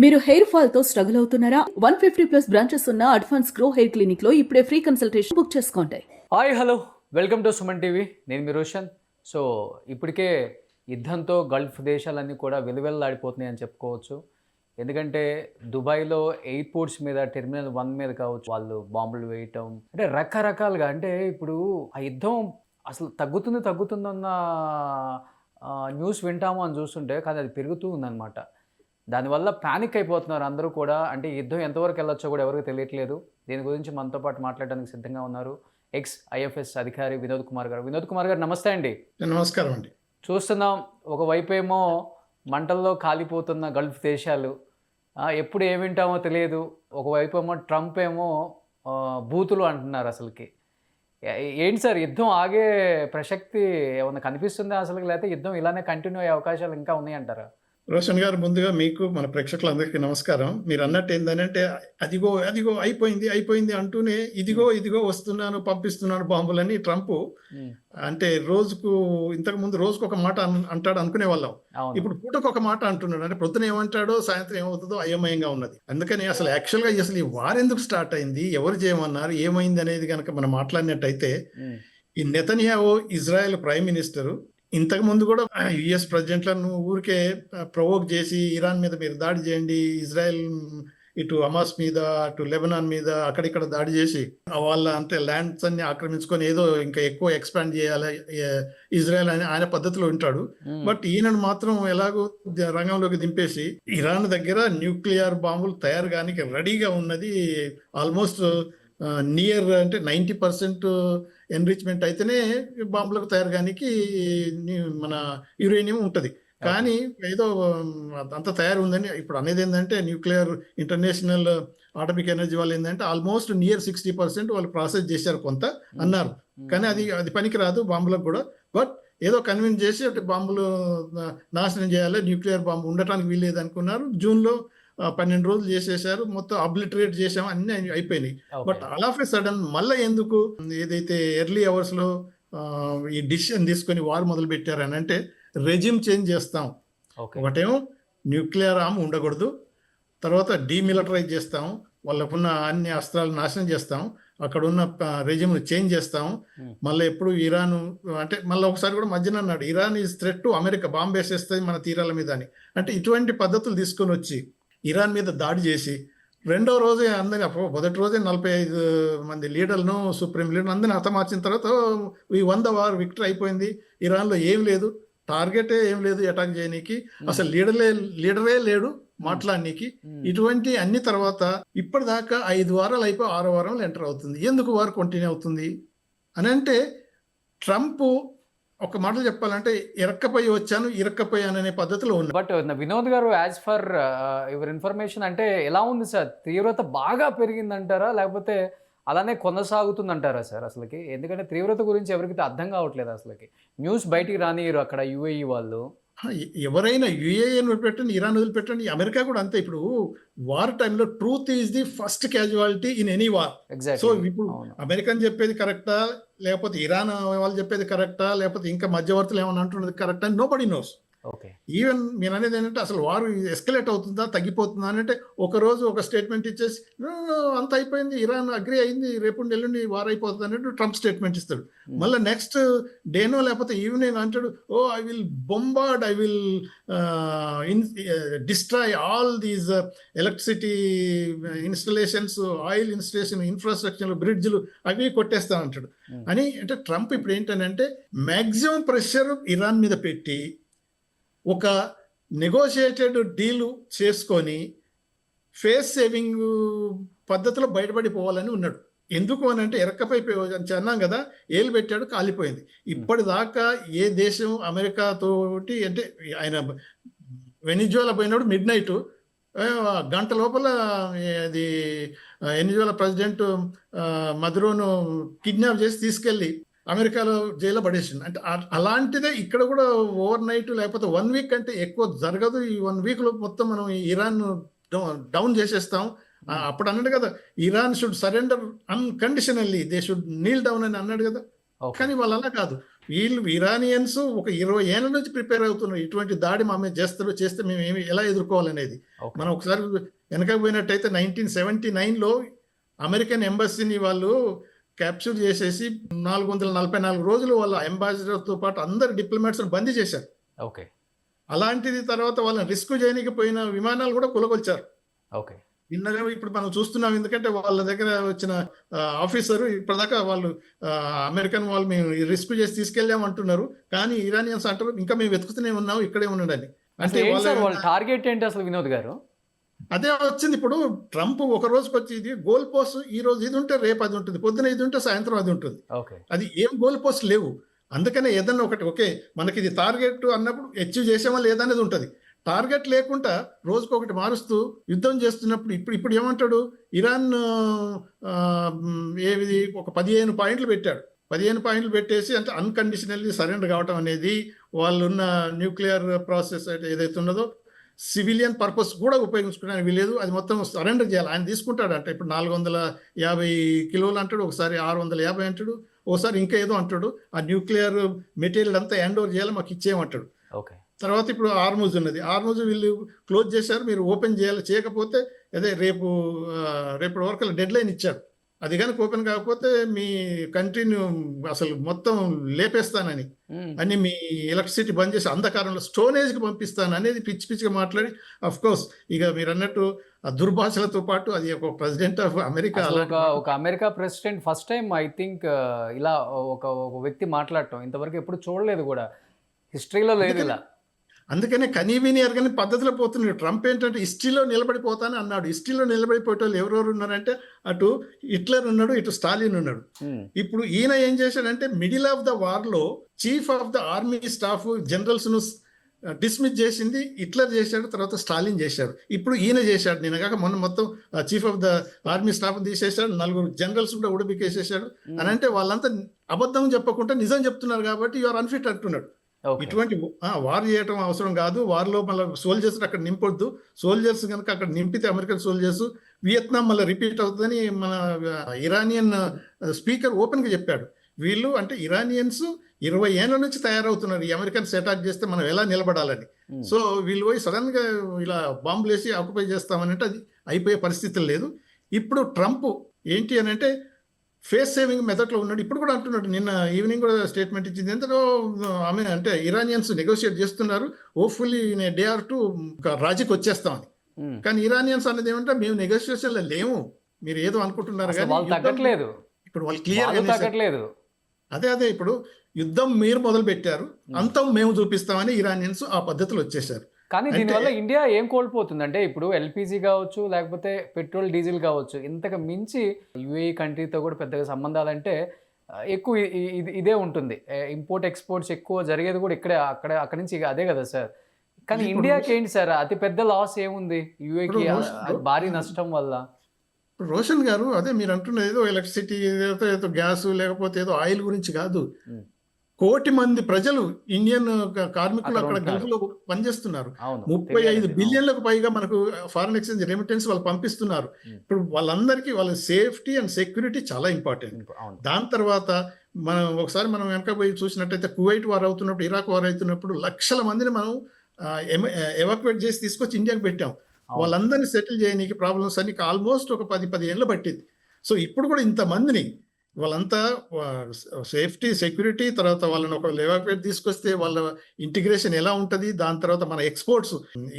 మీరు hair fall తో struggle అవుతున్నారా? 150+ బ్రాంచెస్ ఉన్న అడ్వాన్స్ గ్రో హెయిర్ క్లినిక్ లో ఇప్పుడే ఫ్రీ కన్సల్టేషన్ బుక్ చేసుకోండి. Hi hello welcome to Suman TV. నేను మీ రోషన్. సో ఇప్పటికే యుద్ధంతో గల్ఫ్ దేశాలన్నీ కూడా వెలువెల్లాడిపోతున్నాయి అని చెప్పుకోవచ్చు. ఎందుకంటే దుబాయ్లో ఎయిర్పోర్ట్స్ మీద టెర్మినల్ 1 మీద కావచ్చు వాళ్ళు బాంబులు వేయటం, అంటే రకరకాలుగా. అంటే ఇప్పుడు ఆ యుద్ధం అసలు తగ్గుతుందన్న న్యూస్ వింటాము అని చూస్తుంటే, కానీ అది పెరుగుతూ ఉందన్నమాట. దానివల్ల పానిక్ అయిపోతున్నారు అందరూ కూడా. అంటే యుద్ధం ఎంతవరకు వెళ్ళొచ్చో కూడా ఎవరికి తెలియట్లేదు. దీని గురించి మనతో పాటు మాట్లాడడానికి సిద్ధంగా ఉన్నారు ఎక్స్ ఐఎఫ్ఎస్ అధికారి వినోద్ కుమార్ గారు. వినోద్ కుమార్ గారు నమస్తే అండి. నమస్కారం అండి. చూస్తున్నాం, ఒకవైపు ఏమో మంటల్లో కాలిపోతున్న గల్ఫ్ దేశాలు, ఎప్పుడు ఏమి వింటామో తెలియదు. ఒకవైపు ఏమో ట్రంప్ ఏమో బూతులు అంటున్నారు. అసలుకి ఏంటి సార్, యుద్ధం ఆగే ప్రసక్తి ఏమన్నా కనిపిస్తుందా అసలు? లేకపోతే యుద్ధం ఇలానే కంటిన్యూ అయ్యే అవకాశాలు ఇంకా ఉన్నాయంటారా? రోషన్ గారు, ముందుగా మీకు మన ప్రేక్షకులందరికీ నమస్కారం. మీరు అన్నట్టు ఏంటంటే అదిగో అదిగో అయిపోయింది అంటూనే ఇదిగో వస్తున్నాను, పంపిస్తున్నాను బాంబులని ట్రంప్. అంటే ఇంతకు ముందు రోజుకు ఒక మాట అంటాడు అనుకునే వాళ్ళం. ఇప్పుడు పూటకు ఒక మాట అంటున్నాడు. అంటే పొద్దున ఏమంటాడో సాయంత్రం ఏమవుతుందో అయోమయంగా ఉన్నది. అందుకని అసలు యాక్చువల్గా అసలు ఈ వార్ ఎందుకు స్టార్ట్ అయింది, ఎవరు చేయమన్నారు, ఏమైంది అనేది కనుక మనం మాట్లాడినట్టయితే, ఈ నెతన్యాహు ఇజ్రాయెల్ ప్రైమ్ మినిస్టరు ఇంతకు ముందు కూడా యుఎస్ ప్రెసిడెంట్లను ఊరికే ప్రొవోక్ చేసి ఇరాన్ మీద మీరు దాడి చేయండి, ఇజ్రాయెల్ ఇటు హమాస్ మీద అటు లెబనాన్ మీద అక్కడిక్కడ దాడి చేసి వాళ్ళ అంటే ల్యాండ్స్ అన్ని ఆక్రమించుకొని ఏదో ఇంకా ఎక్కువ ఎక్స్పాండ్ చేయాలి ఇజ్రాయెల్ అని ఆయన పద్ధతిలో ఉంటాడు. బట్ ఈయనను మాత్రం ఎలాగో రంగంలోకి దింపేసి ఇరాన్ దగ్గర న్యూక్లియర్ బాంబులు తయారు కానికి రెడీగా ఉన్నది. ఆల్మోస్ట్ నియర్ అంటే 90% ఎన్రిచ్మెంట్ అయితేనే బాంబులకు తయారు కానికి మన యురేనియం ఉంటుంది. కానీ ఏదో అంత తయారు ఉందని ఇప్పుడు అనేది ఏంటంటే, న్యూక్లియర్ ఇంటర్నేషనల్ ఆటమిక్ ఎనర్జీ వాళ్ళు ఏంటంటే ఆల్మోస్ట్ నియర్ 60% వాళ్ళు ప్రాసెస్ చేశారు కొంత అన్నారు. కానీ అది పనికి రాదు బాంబులకు కూడా. బట్ ఏదో కన్విన్స్ చేసి అంటే బాంబులు నాశనం చేయాలి, న్యూక్లియర్ బాంబు ఉండటానికి వీల్లేదు అనుకున్నారు. జూన్లో 12 రోజులు చేసేసారు, మొత్తం అబ్లిటరేట్ చేసాము, అన్ని అయిపోయినాయి. But all of a sudden మళ్ళీ ఎందుకు ఏదైతే ఎర్లీ అవర్స్లో ఈ డిసిషన్ తీసుకొని వార్ మొదలు పెట్టారని అంటే, రెజిమ్ చేంజ్ చేస్తాం. ఒకటేమో న్యూక్లియర్ ఆర్మ్ ఉండకూడదు, తర్వాత డీమిలిటరైజ్ చేస్తాం, వాళ్ళకున్న అన్ని అస్త్రాలు నాశనం చేస్తాం, అక్కడ ఉన్న రెజిమ్ను చేంజ్ చేస్తాం. మళ్ళీ ఎప్పుడు ఇరాన్ అంటే మళ్ళీ ఒకసారి కూడా మధ్యన అన్నాడు, Iran is threat to America, bomb వేసేస్తుంది మన తీరాల మీద అని. అంటే ఇటువంటి పద్ధతులు తీసుకొని వచ్చి ఇరాన్ మీద దాడి చేసి రెండో రోజే అందరినీ, మొదటి రోజే 45 మంది లీడర్లను, సుప్రీం లీడర్ అందరినీ హతమార్చిన తర్వాత ఈ 100 వార్ విక్టరీ అయిపోయింది. ఇరాన్లో ఏం లేదు, టార్గెటే ఏం లేదు అటాక్ చేయనీకి, అసలు లీడరే లేడు మాట్లాడనీకి. ఇటువంటి అన్ని తర్వాత ఇప్పటిదాకా 5 వారాలు అయిపోయి 6వ వారంలో ఎంటర్ అవుతుంది. ఎందుకు వార్ కంటిన్యూ అవుతుంది అని అంటే, ట్రంప్ ఒక మాటలు చెప్పాలంటే ఇరక్కపోయాను అనే పద్ధతిలో ఉంది. బట్ వినోద్ గారు, యాజ్ ఫర్ యువర్ ఇన్ఫర్మేషన్, అంటే ఎలా ఉంది సార్? తీవ్రత బాగా పెరిగిందంటారా, లేకపోతే అలానే కొనసాగుతుందంటారా సార్ అసలుకి? ఎందుకంటే తీవ్రత గురించి ఎవరికి అర్థం కావట్లేదు అసలుకి. న్యూస్ బయటికి రానియరు అక్కడ యుఏఈ వాళ్ళు. ఎవరైనా యుఏఈని వదిలిపెట్టండి, ఇరాన్ వదిలిపెట్టండి, అమెరికా కూడా అంతే. ఇప్పుడు వార్ టైంలో truth is the first casualty in any war. So ఇప్పుడు అమెరికన్ చెప్పేది కరెక్టా, లేకపోతే ఇరాన్ వాళ్ళు చెప్పేది కరెక్టా, లేకపోతే ఇంకా మధ్యవర్తులు ఏమన్నా అంటున్నది కరెక్టా, నోబడీ నోస్. ఈవెన్ మీరు అనేది ఏంటంటే, అసలు వారు ఎస్కలేట్ అవుతుందా, తగ్గిపోతుందా అని అంటే, ఒకరోజు ఒక స్టేట్మెంట్ ఇచ్చేసి అంత అయిపోయింది, ఇరాన్ అగ్రి అయింది, రేపు ఎల్లుండి వార్ అయిపోతుంది అన్నట్టు ట్రంప్ స్టేట్మెంట్ ఇస్తాడు. మళ్ళీ నెక్స్ట్ డేనో లేకపోతే ఈవినింగ్ అంటాడు, I will bombard, I will destroy all these electricity installations, oil installation, infrastructure, బ్రిడ్జ్లు అవి కొట్టేస్తా అంటాడు అని. అంటే ట్రంప్ ఇప్పుడు ఏంటంటే మ్యాక్సిమం ప్రెషర్ ఇరాన్ మీద పెట్టి ఒక నెగోషియేటెడ్ డీలు చేసుకొని ఫేస్ సేవింగ్ పద్ధతిలో బయటపడిపోవాలని ఉన్నాడు. ఎందుకు అని అంటే, అన్నాం కదా, ఏలు పెట్టాడు, కాలిపోయింది. ఇప్పటిదాకా ఏ దేశం అమెరికాతోటి అంటే, ఆయన వెనిజువేలా పోయినాడు మిడ్-నైట్, గంట లోపల అది వెనిజువేలా ప్రెసిడెంట్ మదురోను కిడ్నాప్ చేసి తీసుకెళ్ళి అమెరికాలో జైల్లో పడేసింది. అంటే అలాంటిదే ఇక్కడ కూడా ఓవర్ నైట్ లేకపోతే 1 వీక్ అంటే ఎక్కువ జరగదు. ఈ 1 వీక్లో మొత్తం మనం ఇరాన్ డౌన్ చేసేస్తాం. అప్పుడు అన్నాడు కదా, Iran should surrender unconditionally, they should Neel down అని అన్నాడు కదా. కానీ వాళ్ళు అలా కాదు, వీళ్ళు ఇరానియన్స్ ఒక 20 ఏళ్ళ నుంచి ప్రిపేర్ అవుతున్నారు ఇటువంటి దాడి మా మీద చేస్తే మేము ఎలా ఎదుర్కోవాలనేది. ఓకే. మనం ఒకసారి వెనకకు పోయినట్టయితే 1979లో అమెరికన్ ఎంబసీని వాళ్ళు క్యాప్చర్ చేసేసి 444 రోజులు వాళ్ళ అంబాసిడర్తో పాటు అందరు డిప్లొమాట్స్ని బందీ చేశారు. ఓకే. అలాంటిది తర్వాత వాళ్ళని రిస్క్ చేయడానికి పోయిన విమానాలు కూడా కొలగొల్చారు. ఓకే. నిన్నగా ఇప్పుడు మనం చూస్తున్నాం, ఎందుకంటే వాళ్ళ దగ్గర వచ్చిన ఆఫీసరు ఇప్పటిదాకా వాళ్ళు అమెరికన్ వాళ్ళు మేము రిస్క్ చేసి తీసుకెళ్ళామంటున్నారు, కానీ ఇరానియన్స్ అంటారు ఇంకా మేము వెతుకుతూనే ఉన్నాం, ఇక్కడే ఉన్నాడని. అంటే అసలు ఏంటి సార్ వాళ్ళ టార్గెట్ ఏంటి అసలు వినోద్ గారు? అదే వచ్చింది. ఇప్పుడు ట్రంప్ ఒక రోజుకి వచ్చి ఇది గోల్ పోస్ట్, ఈ రోజు ఇది ఉంటే రేపు అది ఉంటుంది, పొద్దున ఇది ఉంటే సాయంత్రం అది ఉంటుంది. ఓకే. అది ఏం గోల్ పోస్ట్ లేవు. అందుకనే ఏదన్నా ఒకటి ఓకే మనకి ఇది టార్గెట్ అన్నప్పుడు అచీవ్ చేసామా లేదా అనేది ఉంటుంది. టార్గెట్ లేకుండా రోజుకొకటి మారుస్తూ యుద్ధం చేస్తున్నప్పుడు ఇప్పుడు ఏమంటాడు, ఇరాన్ ఏది ఒక 15 పాయింట్లు పెట్టాడు. 15 పాయింట్లు పెట్టేసి అంటే అన్కండిషనల్లీ సరెండర్ కావటం అనేది, వాళ్ళున్న న్యూక్లియర్ ప్రాసెస్ ఏదైతే ఉన్నదో సివిలియన్ పర్పస్ కూడా ఉపయోగించుకోవడానికి వీలేదు, అది మొత్తం సరెండర్ చేయాలి. ఆయన తీసుకుంటాడు అంటే ఇప్పుడు 450 కిలోలు అంటాడు, ఒకసారి 650 అంటాడు, ఒకసారి ఇంకా ఏదో అంటాడు. ఆ న్యూక్లియర్ మెటీరియల్ అంతా హ్యాండ్ ఓవర్ చేయాలి, మాకు ఇచ్చేయమంటాడు. ఓకే. తర్వాత ఇప్పుడు ఆర్మూజ్ ఉన్నది, ఆర్మూజ్ వీళ్ళు క్లోజ్ చేశారు, మీరు ఓపెన్ చేయాలి, చేయకపోతే అదే రేపు వరకు డెడ్ లైన్ ఇచ్చారు. అది కనుక ఓపెన్ కాకపోతే మీ కంట్రీని అసలు మొత్తం లేపేస్తానని అని, మీ ఎలక్ట్రిసిటీ బంద్ చేసి అంధకారంలో స్టోనేజ్కి పంపిస్తాను అనేది పిచ్చిగా మాట్లాడి, అఫ్ కోర్స్ ఇక మీరు అన్నట్టు ఆ దుర్భాషలతో పాటు అది ఒక ప్రెసిడెంట్ ఆఫ్ అమెరికా, ఒక America president first time I think ఇలా ఒక వ్యక్తి మాట్లాడటం ఇంతవరకు ఎప్పుడు చూడలేదు కూడా, హిస్టరీలో లేదు ఇలా. అందుకనే కనీవిని ఎరగని పద్ధతిలో పోతున్నాడు ట్రంప్. ఏంటంటే హిస్టరీలో నిలబడిపోతాను అన్నాడు. హిస్టరీలో నిలబడిపోయేటోళ్ళు ఎవరెవరు ఉన్నారంటే అటు హిట్లర్ ఉన్నాడు, ఇటు స్టాలిన్ ఉన్నాడు. ఇప్పుడు ఈయన ఏం చేశాడంటే మిడిల్ ఆఫ్ ద వార్లో chief of the army staff జనరల్స్ను డిస్మిస్ చేసింది హిట్లర్ చేశాడు, తర్వాత స్టాలిన్ చేశాడు, ఇప్పుడు ఈయన చేశాడు. నేను కాక మొన్న మొత్తం chief of the army staff తీసేశాడు, 4 జనరల్స్ కూడా ఉడిపికేసేసాడు. అని అంటే వాళ్ళంతా అబద్ధం చెప్పకుండా నిజం చెప్తున్నారు కాబట్టి యూఆర్ అన్ఫిట్ అంటున్నాడు. ఇటువంటి వార్ చేయటం అవసరం కాదు, వార్లో మళ్ళీ సోల్జర్స్ అక్కడ నింపొద్దు, సోల్జర్స్ కనుక అక్కడ నింపితే అమెరికన్ సోల్జర్స్ వియత్నాం మళ్ళీ రిపీట్ అవుతుందని మన ఇరానియన్ స్పీకర్ ఓపెన్గా చెప్పాడు. వీళ్ళు అంటే ఇరానియన్స్ 20 ఏళ్ళ నుంచి తయారవుతున్నారు ఈ అమెరికన్స్ అటాక్ చేస్తే మనం ఎలా నిలబడాలని. సో వీళ్ళు పోయి సడన్గా ఇలా బాంబులు వేసి ఆక్యుపై చేస్తామని అంటే అది అయిపోయే పరిస్థితి లేదు. ఇప్పుడు ట్రంప్ ఏంటి అని అంటే ఫేస్ సేవింగ్ మెథడ్లో ఉన్నాడు. ఇప్పుడు కూడా అంటున్నాడు, నిన్న ఈవినింగ్ కూడా స్టేట్మెంట్ ఇచ్చింది, ఎంతలో ఆమె అంటే ఇరానియన్స్ నెగోషియేట్ చేస్తున్నారు, హోప్ఫుల్లీ డే ఆర్ టూ రాజీకి వచ్చేస్తామని. కానీ ఇరానియన్స్ అనేది ఏమంటే మేము నెగోషియేషన్లో లేము, మీరు ఏదో అనుకుంటున్నారు కానీ ఇప్పుడు వాళ్ళు క్లియర్ అదే ఇప్పుడు యుద్ధం మీరు మొదలు పెట్టారు, అంతం మేము చూపిస్తామని ఇరానియన్స్ ఆ పద్ధతిలో వచ్చేసారు. కానీ దీనివల్ల ఇండియా ఏం కోల్పోతుంది అంటే ఇప్పుడు ఎల్పిజి కావచ్చు, లేకపోతే పెట్రోల్ డీజిల్ కావచ్చు, ఇంతకు మించి యుఏఈ కంట్రీతో కూడా పెద్దగా సంబంధాలు అంటే ఎక్కువ ఇదే ఉంటుంది. ఇంపోర్ట్ ఎక్స్పోర్ట్స్ ఎక్కువ జరిగేది కూడా అక్కడి నుంచి అదే కదా సార్. కానీ ఇండియాకి ఏంటి సార్ అతి పెద్ద లాస్ ఏముంది యుఏకి భారీ నష్టం వల్ల? రోషన్ గారు అదే మీరు అంటున్నది ఏదో ఎలక్ట్రిసిటీ, ఏదో గ్యాస్, లేకపోతే ఏదో ఆయిల్ గురించి కాదు. 1 కోటి మంది ప్రజలు ఇండియన్ కార్మికులు అక్కడ గల్ఫ్లో పనిచేస్తున్నారు. 35 బిలియన్లకు పైగా మనకు ఫారెన్ ఎక్స్చేంజ్ రెమిటెన్స్ వాళ్ళు పంపిస్తున్నారు. ఇప్పుడు వాళ్ళందరికీ వాళ్ళ సేఫ్టీ అండ్ సెక్యూరిటీ చాలా ఇంపార్టెంట్. దాని తర్వాత మనం వెనక పోయి చూసినట్టయితే కువైట్ వార్ అవుతున్నప్పుడు, ఇరాక్ వార్ అవుతున్నప్పుడు లక్షల మందిని మనం ఎవాక్యుయేట్ చేసి తీసుకొచ్చి ఇండియాకి పెట్టాం. వాళ్ళందరినీ సెటిల్ చేయడానికి ప్రాబ్లమ్స్ అన్ని ఆల్మోస్ట్ ఒక 10 ఏళ్ళు పట్టింది. సో ఇప్పుడు కూడా ఇంతమందిని వాళ్ళంతా సేఫ్టీ సెక్యూరిటీ తర్వాత వాళ్ళని ఒక ఎవాక్యుయేట్ తీసుకొస్తే వాళ్ళ ఇంటిగ్రేషన్ ఎలా ఉంటుంది, దాని తర్వాత మన ఎక్స్పోర్ట్స్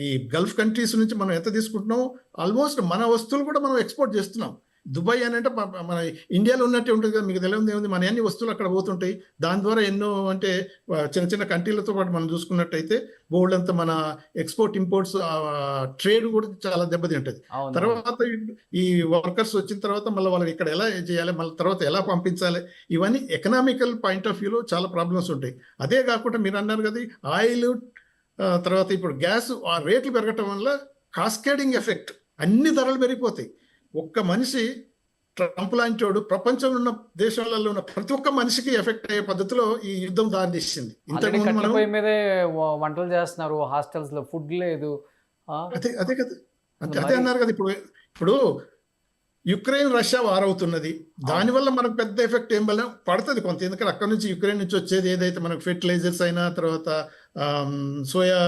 ఈ గల్ఫ్ కంట్రీస్ నుంచి మనం ఎంత తీసుకుంటున్నాం, ఆల్మోస్ట్ మన వస్తువులు కూడా మనం ఎక్స్పోర్ట్ చేస్తున్నాం. దుబాయ్ అని అంటే మన ఇండియాలో ఉన్నట్టే ఉంటుంది కదా, మీకు తెలియదు ఏముంది, మన అన్ని వస్తువులు అక్కడ పోతుంటాయి. దాని ద్వారా ఎన్నో అంటే చిన్న కంట్రీలతో పాటు మనం చూసుకున్నట్టయితే బోల్డ్ అంతా మన ఎక్స్పోర్ట్ ఇంపోర్ట్స్ ట్రేడ్ కూడా చాలా దెబ్బతింటుంది. తర్వాత ఈ వర్కర్స్ వచ్చిన తర్వాత మళ్ళీ వాళ్ళకి ఇక్కడ ఎలా చేయాలి, మళ్ళీ తర్వాత ఎలా పంపించాలి, ఇవన్నీ ఎకనామికల్ పాయింట్ ఆఫ్ వ్యూలో చాలా ప్రాబ్లమ్స్ ఉంటాయి. అదే కాకుండా మీరు అన్నారు కదా ఆయిల్, తర్వాత ఇప్పుడు గ్యాస్ ఆ రేట్లు పెరగటం వల్ల కాస్కేడింగ్ ఎఫెక్ట్, అన్ని ధరలు పెరిగిపోతాయి. ఒక్క మనిషి ట్రంప్ లాంటి వాడు ప్రపంచంలో ఉన్న దేశాలలో ఉన్న ప్రతి ఒక్క మనిషికి ఎఫెక్ట్ అయ్యే పద్ధతిలో ఈ యుద్ధం దారితీసింది. మీదే వంటలు చేస్తున్నారు, హాస్టల్స్ లో ఫుడ్ లేదు. అదే కదా, అదే అన్నారు కదా. ఇప్పుడు యుక్రెయిన్ రష్యా వార్ అవుతున్నది. దానివల్ల మనకు పెద్ద ఎఫెక్ట్ ఏం పడుతుంది కొంత. ఎందుకంటే అక్కడ నుంచి యుక్రెయిన్ నుంచి వచ్చేది ఏదైతే మనకు ఫెర్టిలైజర్స్ అయినా, తర్వాత సోయా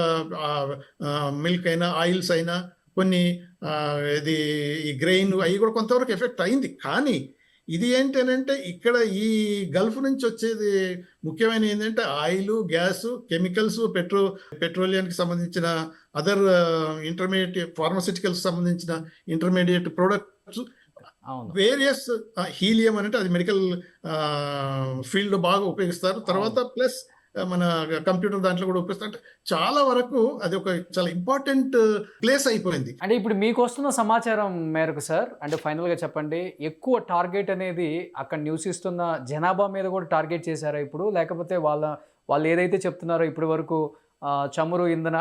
మిల్క్ అయినా, ఆయిల్స్ అయినా, కొన్ని ఇది ఈ గ్రెయిన్ అవి కూడా కొంతవరకు ఎఫెక్ట్ అయింది. కానీ ఇది ఏంటంటే ఇక్కడ ఈ గల్ఫ్ నుంచి వచ్చేది ముఖ్యమైన ఏంటంటే ఆయిల్, గ్యాస్, కెమికల్స్, పెట్రోలియానికి సంబంధించిన అదర్ ఇంటర్మీడియట్ ఫార్మస్యూటికల్స్ సంబంధించిన ఇంటర్మీడియట్ ప్రొడక్ట్స్, అవును. వేరియస్ హీలియం అంటే అది మెడికల్ ఫీల్డ్ బాగా ఉపయోగిస్తారు. తర్వాత ప్లస్ మన కంప్యూటర్ దాంట్లో కూడా ఉపయోగిస్తారు. అంటే చాలా వరకు అది ఒక చాలా ఇంపార్టెంట్ ప్లేస్ అయిపోయింది. అంటే ఇప్పుడు మీకు వస్తున్న సమాచారం మేరకు సార్, అంటే ఫైనల్గా చెప్పండి, ఎక్కువ టార్గెట్ అనేది అక్కడ నివసిస్తున్న జనాభా మీద కూడా టార్గెట్ చేశారా ఇప్పుడు, లేకపోతే వాళ్ళు ఏదైతే చెప్తున్నారో ఇప్పటి వరకు చమురు ఇంధన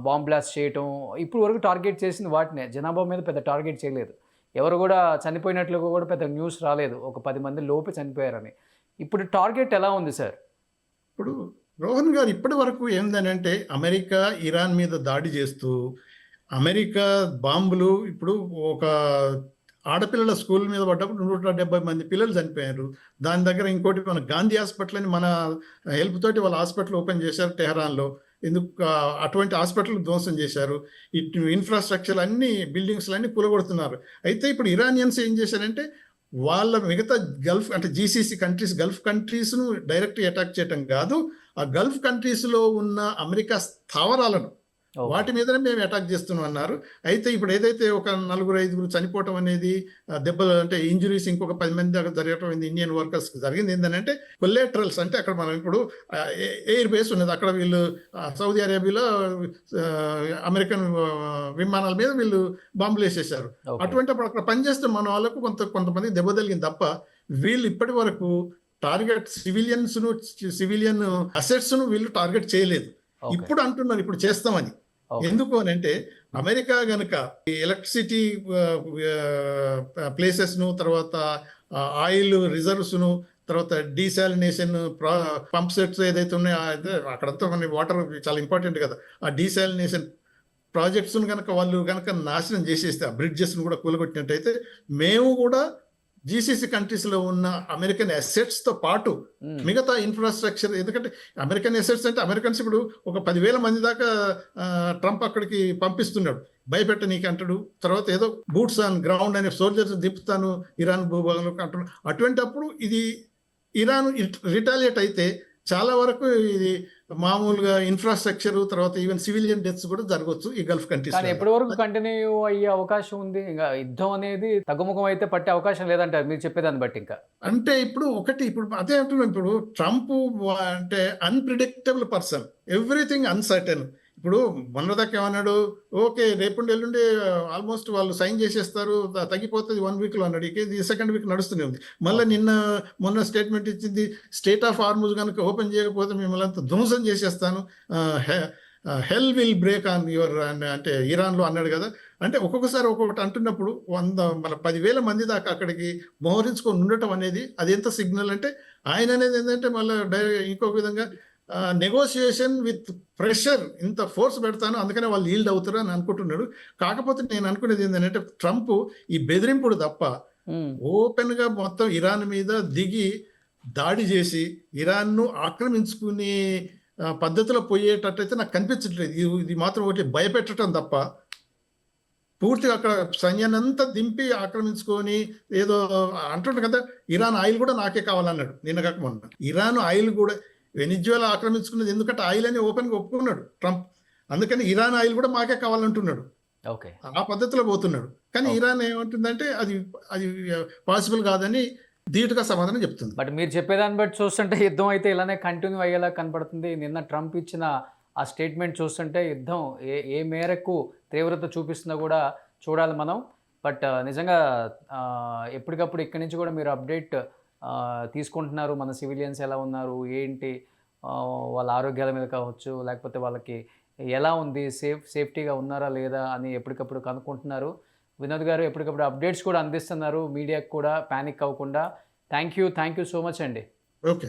బాంబ్ బ్లాస్ట్ చేయటం, ఇప్పుడు వరకు టార్గెట్ చేసింది వాటినే, జనాభా మీద పెద్ద టార్గెట్ చేయలేదు. ఎవరు కూడా చనిపోయినట్లుగా కూడా పెద్ద న్యూస్ రాలేదు, ఒక 10 మంది లోపే చనిపోయారని. ఇప్పుడు టార్గెట్ ఎలా ఉంది సార్? ఇప్పుడు రోహన్ గారు ఇప్పటి వరకు ఏందనంటే అమెరికా ఇరాన్ మీద దాడి చేస్తూ, అమెరికా బాంబులు ఇప్పుడు ఒక ఆడపిల్లల స్కూల్ మీద పడ్డప్పుడు 170 మంది పిల్లలు చనిపోయారు. దాని దగ్గర ఇంకోటి మన గాంధీ హాస్పిటల్ అని మన హెల్ప్ తోటి వాళ్ళ హాస్పిటల్ ఓపెన్ చేశారు టెహరాన్లో. ఎందుకు అటువంటి హాస్పిటల్ ధ్వంసం చేశారు. ఇటు ఇన్ఫ్రాస్ట్రక్చర్ అన్ని బిల్డింగ్స్ అన్ని కూలగొడుతున్నారు. అయితే ఇప్పుడు ఇరానియన్స్ ఏం చేశారంటే వాళ్ళ మిగతా గల్ఫ్ అంటే జీసీసీ కంట్రీస్, గల్ఫ్ కంట్రీస్ను డైరెక్ట్ అటాక్ చేయటం కాదు, ఆ గల్ఫ్ కంట్రీస్లో ఉన్న అమెరికా స్థావరాలను వాటి మీదనే మేము అటాక్ చేస్తున్నాం అన్నారు. అయితే ఇప్పుడు ఏదైతే ఒక 4-5 చనిపోవటం అనేది, దెబ్బలు అంటే ఇంజురీస్ ఇంకొక 10 మంది దాకా జరగటం ఇండియన్ వర్కర్స్కి జరిగింది. ఏంటంటే కొలేటరల్స్ అంటే అక్కడ మనం ఇప్పుడు ఎయిర్ బేస్ ఉన్నది, అక్కడ వీళ్ళు సౌదీ అరేబియాలో అమెరికన్ విమానాల మీద వీళ్ళు బాంబులు వేసేసారు. అటువంటిప్పుడు అక్కడ పనిచేస్తున్న మన వాళ్ళకు కొంతమంది దెబ్బ తగిలింది తప్ప వీళ్ళు ఇప్పటి వరకు టార్గెట్ సివిలియన్ అసెట్స్ను వీళ్ళు టార్గెట్ చేయలేదు. ఇప్పుడు అంటున్నారు ఇప్పుడు చేస్తామని. ఎందుకు అని అంటే అమెరికా గనక ఎలక్ట్రిసిటీ ప్లేసెస్ను, తర్వాత ఆయిల్ రిజర్వ్స్ను, తర్వాత డీసాలినేషన్ పంప్ సెట్స్ ఏదైతే ఉన్నాయో అక్కడంతా కొన్ని వాటర్ చాలా ఇంపార్టెంట్ కదా, ఆ డీసాలినేషన్ ప్రాజెక్ట్స్ను కనుక వాళ్ళు కనుక నాశనం చేసేస్తే, ఆ బ్రిడ్జెస్ను కూడా కూలగొట్టినట్టయితే మేము కూడా జీసీసీ కంట్రీస్లో ఉన్న అమెరికన్ అసెట్స్తో పాటు మిగతా ఇన్ఫ్రాస్ట్రక్చర్, ఎందుకంటే అమెరికన్ అసెట్స్ అంటే అమెరికన్స్ ఇప్పుడు ఒక 10,000 మంది దాకా ట్రంప్ అక్కడికి పంపిస్తున్నాడు భయపెట్టనీకి అంటాడు. తర్వాత ఏదో బూట్స్ ఆన్ గ్రౌండ్ అనే సోల్జర్స్ దింపుతాను ఇరాన్ భూభాగంలో అంటున్నాడు. అటువంటి అప్పుడు ఇది ఇరాన్ రిటాలియేట్ అయితే చాలా వరకు ఇది మామూలుగా ఇన్ఫ్రాస్ట్రక్చర్, తర్వాత ఈవెన్ సివిలియన్ డెత్స్ కూడా జరగవచ్చు ఈ గల్ఫ్ కంట్రీస్. కానీ ఎప్పటి వరకు కంటిన్యూ అయ్యే అవకాశం ఉంది? ఇంకా యుద్ధం అనేది తగ్గుముఖం అయితే పట్టే అవకాశం లేదంటారు మీరు చెప్పేదాన్ని బట్టి. ఇంకా అంటే ఇప్పుడు అదే అంటున్నాం, ఇప్పుడు ట్రంప్ అంటే అన్ప్రిడిక్టబుల్ పర్సన్, ఎవ్రీథింగ్ అన్సర్టెన్. ఇప్పుడు మొన్నదాకా ఏమన్నాడు, ఓకే రేపుండి ఎల్లుండి ఆల్మోస్ట్ వాళ్ళు సైన్ చేసేస్తారు, తగ్గిపోతుంది 1 వీక్లో అన్నాడు. ఇది సెకండ్ వీక్ నడుస్తూనే ఉంది. మళ్ళీ మొన్న స్టేట్మెంట్ ఇచ్చింది, స్టేట్ ఆఫ్ హార్ముజ్ కనుక ఓపెన్ చేయకపోతే మిమ్మల్ని అంతా ధ్వంసం చేసేస్తాను, హెల్ విల్ బ్రేక్ ఆన్ యువర్ అంటే ఇరాన్లో అన్నాడు కదా. అంటే ఒక్కొక్కసారి ఒక్కొక్కటి అంటున్నప్పుడు మన 10,000 మంది దాకా అక్కడికి మోహరించుకొని ఉండటం అనేది అది ఎంత సిగ్నల్ అంటే, ఆయన అనేది ఏంటంటే మళ్ళీ ఇంకొక విధంగా నెగోషియేషన్ విత్ ప్రెషర్, ఇంత ఫోర్స్ పెడతాను అందుకనే వాళ్ళు ఈల్డ్ అవుతారు అని అనుకుంటున్నాడు. కాకపోతే నేను అనుకునేది ఏంటంటే ట్రంప్ ఈ బెదిరింపుడు తప్ప ఓపెన్ గా మొత్తం ఇరాన్ మీద దిగి దాడి చేసి ఇరాన్ను ఆక్రమించుకునే పద్ధతిలో పోయేటట్టయితే నాకు కనిపించట్లేదు. ఇది మాత్రం ఒకటి భయపెట్టడం తప్ప పూర్తిగా అక్కడ సైన్యాన్ని అంతా దింపి ఆక్రమించుకొని ఏదో అంటుంటారు కదా, ఇరాన్ ఆయిల్ కూడా నాకే కావాలన్నాడు నిన్న కాక మొన్న. ఇరాన్ ఆయిల్ కూడా వెనిజువేలా ఆక్రమించుకున్నది ఎందుకంటే ఆయిల్ అని ఓపెన్గా ఒప్పుకున్నాడు ట్రంప్, అందుకని ఇరాన్ ఆయిల్ కూడా మాకే కావాలంటున్నాడు. ఓకే, ఆ పద్ధతిలో పోతున్నాడు. కానీ ఇరాన్ ఏమంటుందంటే అది పాసిబుల్ కాదని ధీటుగా సమాధానం చెప్తుంది. బట్ మీరు చెప్పేదాన్ని బట్టి చూస్తుంటే యుద్ధం అయితే ఇలానే కంటిన్యూ అయ్యేలా కనపడుతుంది. నిన్న ట్రంప్ ఇచ్చిన ఆ స్టేట్మెంట్ చూస్తుంటే యుద్ధం ఏ మేరకు తీవ్రత చూపిస్తుందో కూడా చూడాలి మనం. బట్ నిజంగా ఎప్పటికప్పుడు ఇక్కడి నుంచి కూడా మీరు అప్డేట్ తీసుకుంటున్నారు, మన సివిలియన్స్ ఎలా ఉన్నారు ఏంటి, వాళ్ళ ఆరోగ్యాల మీద కావచ్చు, లేకపోతే వాళ్ళకి ఎలా ఉంది, సేఫ్టీగా ఉన్నారా లేదా అని ఎప్పటికప్పుడు కనుక్కుంటున్నారు. వినోద్ గారు ఎప్పటికప్పుడు అప్డేట్స్ కూడా అందిస్తున్నారు మీడియాకు కూడా, ప్యానిక్ అవ్వకుండా. థ్యాంక్ యూ సో మచ్ అండి. ఓకే.